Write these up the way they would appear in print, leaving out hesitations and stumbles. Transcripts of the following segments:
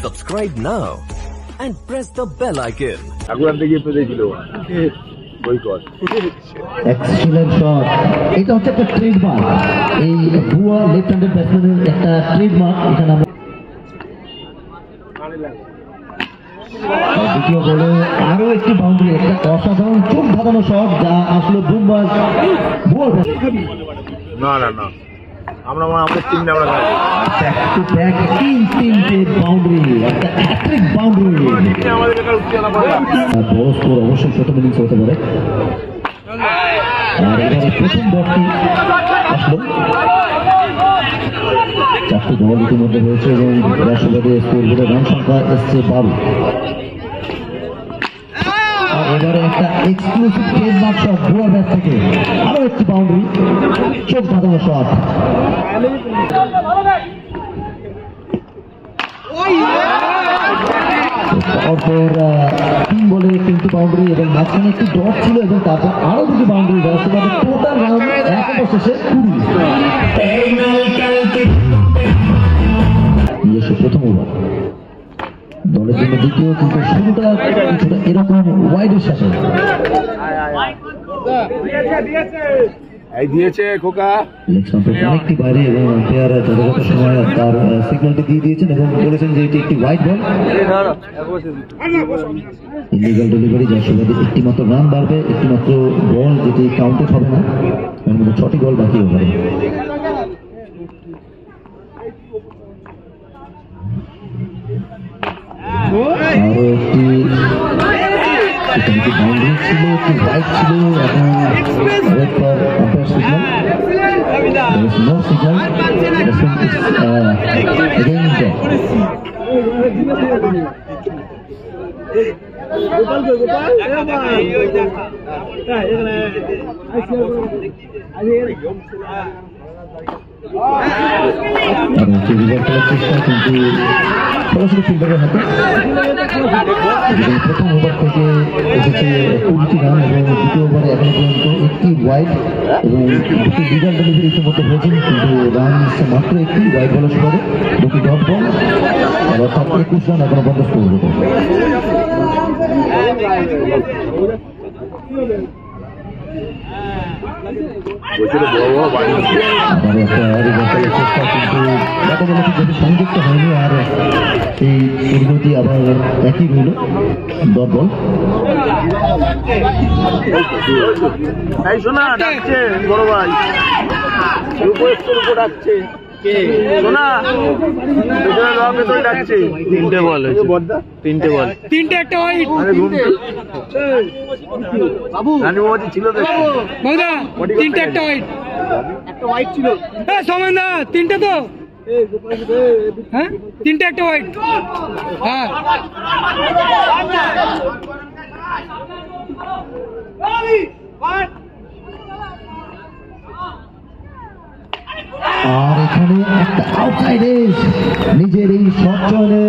Subscribe now and press the bell icon. Excellent shot. এটা হচ্ছে একটা ট্রেডমার্ক, এই ভুয়া লেফট হ্যান্ডেড ব্যাটসম্যানের একটা ট্রেডমার্ক। এখানে আমরা দ্বিতীয় বলে আরো একটি বাউন্ডারি, একটা অসাধারণ চোখ ধাঁধানো শট যা আসলে বুমরাহ ভুয়া না না না আমরা আমাদের টিমে আমরা ব্যাক টু ব্যাক তিনটে বাউন্ডারি, একটা হ্যাট্রিক বাউন্ডারি। আমাদের বেকার উত্তেজনা পড়ে বড় স্কোর অবশ্যই প্রথম ইনিংস হতে পারে। আর এবারে প্রথম বলটি আসলো, চারটি বল ইতিমধ্যে হয়েছে এবং রাশিবাদী স্কোর বোর্ডে রান সংখ্যা এসছে 12। এবারে একটা এক্সক্লুসিভ ট্রেডমার্ক শট বুয়া ব্যাট থেকে, আরো একটি বাউন্ডারি, চোখ ধাঁধানো শট। তারপর 3 বলে 3টি বাউন্ডারি এবং মাঝখানে একটি ডট ছিল এবং তারপর আরো 2টি বাউন্ডারি, টোটাল রান এক অবশেষে 20। নিজস্ব প্রথম ওভার দলের জন্য দ্বিতীয়, কিন্তু শুরুটা কিছুটা এরকম ওয়াইডের সাথে দিয়েছে খোকা অনেকটি বাইরে এবং আম্পায়ার যথাযথ সময় তার সিগন্যালটি দিয়ে দিয়েছেন এবং বলেছেন যে এটি একটি হোয়াইট বল, ইলিগাল ডেলিভারি, যার সুবাদে একটি মাত্র রান বাড়বে, একটি মাত্র বল যেটি কাউন্টেড হবে না, এর মধ্যে 6টি বল বাকি হবে। আরো একটি বাউন্ডারি ছিল, একটি হোয়াইট ছিল, এখন red for umpire signal. There is no signal. Again is there. কিন্তু সরাসরি ফিল্ডারের হাতে প্রথম ওভার থেকে এসেছে 20টি রান এবং দ্বিতীয় ওভারে এখনো পর্যন্ত একটি ওয়াইড এবং 2টি লিগাল ডেলিভারি ইতিমধ্যে হয়েছেন, কিন্তু রান এসছে মাত্র একটি ওয়াইড বলের পরে 2টি ডট বল, অর্থাৎ 21 রান এখনো পর্যন্ত স্কোর হতে। সংযুক্ত হয়নি আর এই পরিণতি আবার একই রইল, ডট বল। শোনা ডাকছে বড় ভাই, ডাকছে ডাকছে 3টে বল হয়েছে, 3টে বল, 3টে একটা হোয়াইট ছিল, 3টে একটা হোয়াইট, একটা হোয়াইট ছিল সময় না, 3টে তো হ্যাঁ 3টে একটা হোয়াইট। হ্যাঁ আর এখানে একটা আউটসাইড এজ, নিজের এই শট চয়নে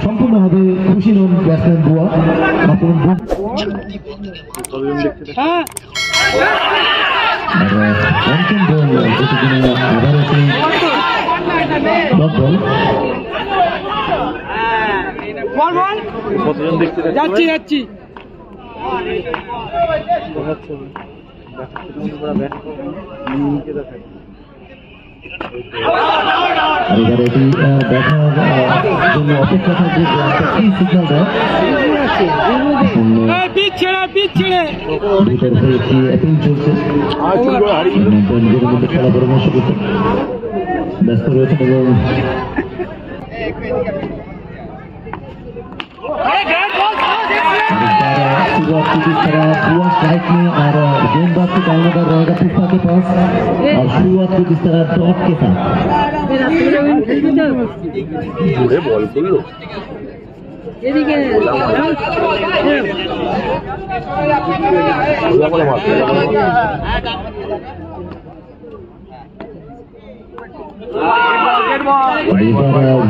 সম্পূর্ণভাবে খুশি নন ব্যাটসম্যান বুয়া। পঞ্চম বল, যেটি কিনা আবারও সেই ডট বল। যাচ্ছি যাচ্ছি এবার এটি দেখার জন্য অপেক্ষা থাকবে যে একটা কি সিগন্যাল দেয়। দুইটার উপরে একটি অ্যাপিল চলছে, নিজের মধ্যে খেলা পরামর্শ করতে ব্যস্ত রয়েছেন এবং शुरुआत की तरह हुआ स्ट्राइक में और गेंदबाज को काउंटर रहेगा पुष्पा के पास और शुरुआत कुछ इस तरह डॉट के साथ। बॉल खेल लो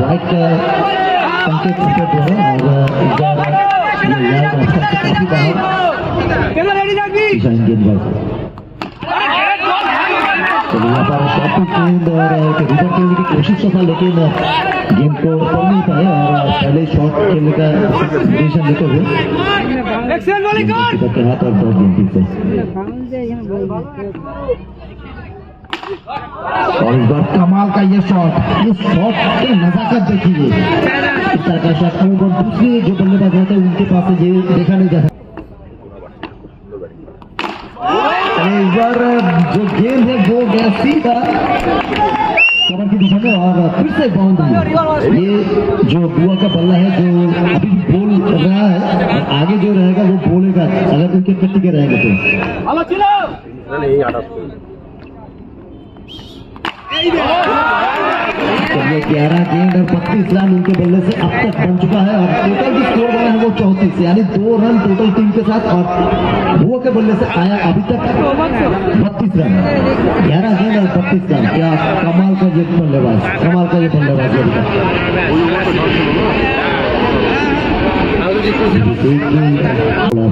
वाइट का संकेत जो है काफी बाहर गेंदबाज यहाँ पर शॉट टू गेंद और रिवर्स खेलने की कोशिश तो था, लेकिन गेंद को कर नहीं पाए और पहले शॉट खेलने का डिसीजन लेते हुए के हाथ और बहुत गेंद से। और इस बार कमाल का ये शॉट की नजाकत देखिए। इस तरह का शॉट दूसरे जो बल्लेबाज रहते हैं उनके पास ये देखा नहीं जा सकता। इस बार जो गेंद है वो गया सीधा कमर की दिशा में और फिर से बाउंड्री। ये जो बुआ का बल्ला है जो अभी बोल रहा है, आगे जो रहेगा वो बोलेगा अगर उनके कट्टी के रहेंगे तो। चलिए 11 गेंद और 32 रन उनके बल्ले से अब तक बन चुका है और टोटल जो स्कोर बना है वो 34, यानी 2 रन टोटल टीम के साथ। और वो के बल्ले से आया अभी तक 32 रन, 11 गेंद और 32 रन। क्या कमाल का ये बल्लेबाज, कमाल का ये बल्लेबाज अभी तक।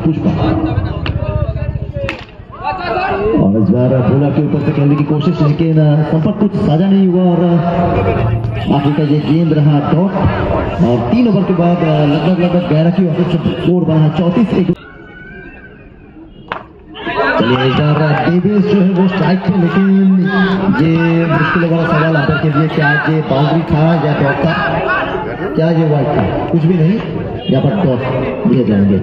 पुष्पा और इस बार बोला के ऊपर से खेलने की कोशिश, लेकिन संपर्क कुछ साझा नहीं हुआ और आखिर का ये गेंद रहा डॉट। और 3 ओवर के बाद लगभग 11 की स्कोर बना 34। चलिए इस बार डेविस जो है वो स्ट्राइक थे, लेकिन ये मुश्किल वाला सवाल अंदर के लिए, क्या ये बाउंड्री था या डॉट था, क्या ये वाइड था? कुछ भी नहीं, यहाँ पर डॉट दिए जाएंगे।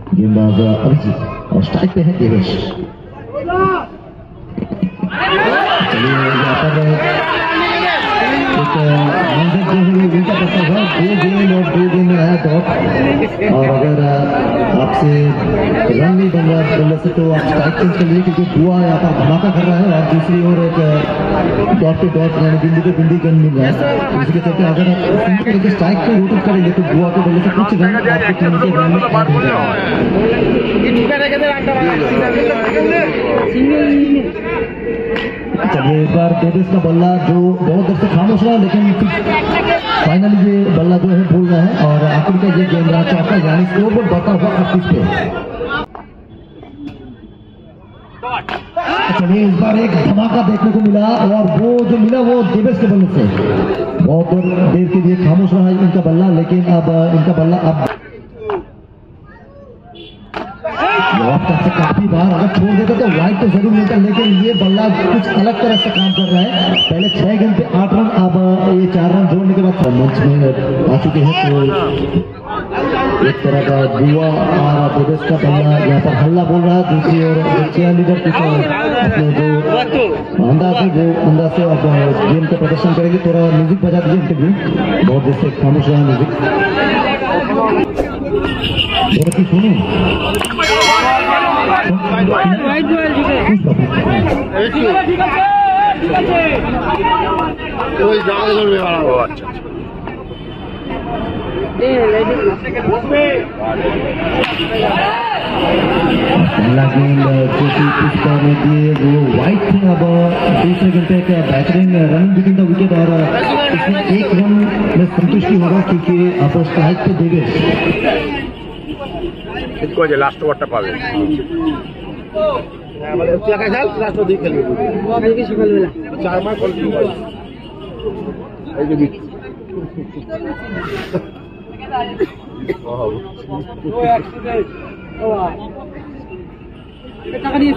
गेंदबाज अभिजीत और स्ट्राइक पे है देवेश। चलिए यहाँ पर एक मंजर जो है उल्टा करता था, 2 गेंद और 2 गेंद में आया डॉट। और अगर आपसे रन नहीं बन रहा बल्ले से तो आप स्ट्राइक चेंज कर लीजिए, क्योंकि बुआ यहाँ पर धमाका कर रहा है और दूसरी ओर एक डॉट पे डॉट यानी बिंदी पे बिंदी गन मिल रहा है। इसके चलते अगर आप स्ट्राइक पे रोटेट करेंगे तो बुआ के बल्ले से कुछ रन आपकी टीम के रन में ऐड हो जाएगा। चलिए एक बार डेविस का बल्ला जो बहुत देर से खामोश रहा, लेकिन फाइनली ये बल्ला जो है बोल रहा है और आखिर का ये गेंद रहा चौका, यानी स्कोर बोर्ड बढ़ता हुआ 38 पे। चलिए इस बार एक धमाका देखने को मिला और वो जो मिला वो डेविस के बल्ले से। बहुत देर के लिए खामोश रहा इनका बल्ला, लेकिन अब इनका बल्ला अब से काफी बार अगर छोड़ देता तो वाइड तो जरूर मिलता, लेकिन ये बल्ला कुछ अलग तरह से काम कर रहा है। पहले 6 गेंद पे 8 रन, अब ये 4 रन जोड़ने के बाद मंच में आ चुके हैं। तो एक तरह का बुआ और देवेश का बल्ला यहाँ पर हल्ला बोल रहा है, दूसरी ओर चेयर लीडर कुछ अपने जो अंदाज है वो अंदाज से अब गेम का प्रदर्शन करेंगे। थोड़ा म्यूजिक बजा दीजिए इंटरव्यू, बहुत देर से खामोश रहा म्यूजिक, सुनो। पहला गेंद पुष्पा ने दिए वो वाइट थे। अब दूसरे गेंद पे एक बेहतरीन रनिंग बिटवीन द विकेट और इसमें 1 रन में संतुष्टि होगा, क्योंकि आप स्ट्राइक पे देंगे लास्ट ओवरটা পাবে আমাদের টাকা খেল লাস্ট ওভার খেলবে কালকে সকালবেলা 4 মাস কল দিই এই যে বিট ও অ্যাক্সিডেন্ট ও টাকা নিয়ে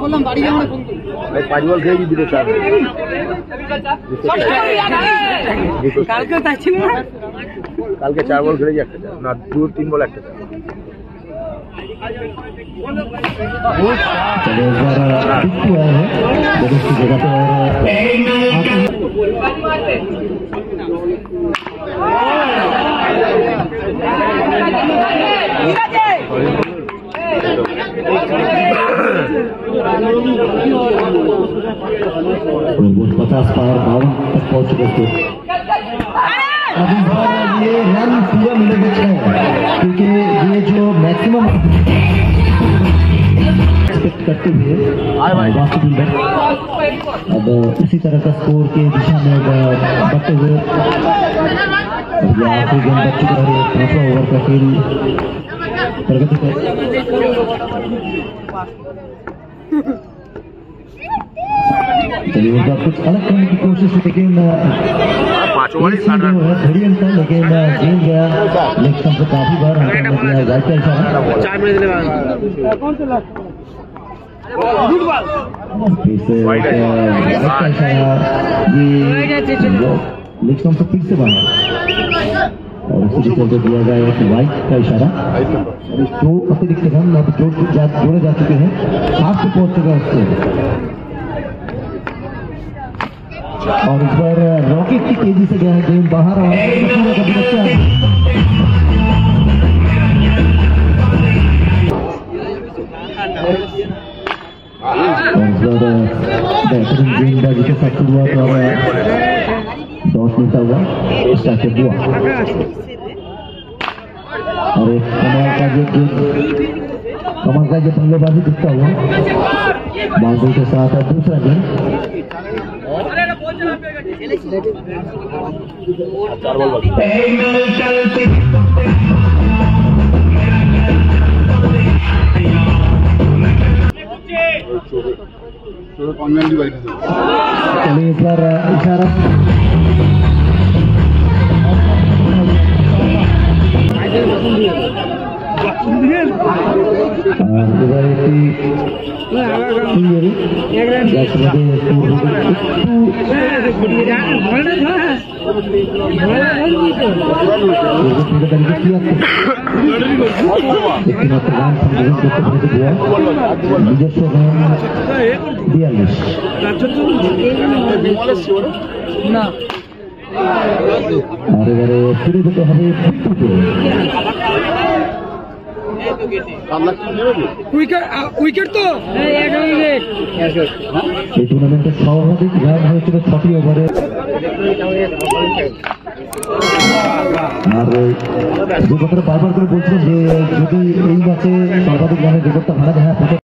বললাম বাড়ি যাওয়ার ফোন করি ভাই 5 বল খেয়ে দিতে চাই কালকে যাচ্ছিল না, কালকে 4 বল খেলে একটা না 2-3 বল একটা चलो इस बार बिट्टू आया है देवेश की जगह पे और 50 पार 52 तक पहुंच चुके थे। अब इस बार ये रन पूरा मिलेगा 6, क्योंकि ये जो मैक्सिमम एक्सपेक्ट करते हुए वास्तव में अब इसी तरह का स्कोर के दिशा में बढ़ते हुए आखिरी गेंद बच चुका है। 5वां ओवर का खेल प्रगति पे चलिए उनका कुछ अलग करने की कोशिश है, लेकिन घड़ियन था, लेकिन गेंद गया लेग स्टंप से काफी बार अंतर में दिया राइट का इशारा। ये लेग स्टंप से फिर से बाहर और उसी चलते दिया गया एक वाइट का इशारा। दो अतिरिक्त रन अब जोड़े जा चुके हैं, 8 पे पहुंच चुका है उससे। और इस बार रॉकेट की तेजी से गया है गेंद बाहर और बेहतरीन गेंदबाजी के साथ हुआ तो टॉस मिलता हुआ स्टार्ट हुआ और एक कमाल का जो बल्लेबाजी दिखता हुआ बाउंड्री के साथ दूसरा गेंद चलिए इस बार इशारा উইকেট তো এই টুর্নামেন্টের সর্বাধিক রান হয়েছিল 6টি ওভারে। আর যে কথাটা বারবার করে বলছিলেন যে যদি এই ম্যাচে সর্বাধিক রানের রেকর্ডটা ভাঙা যায়,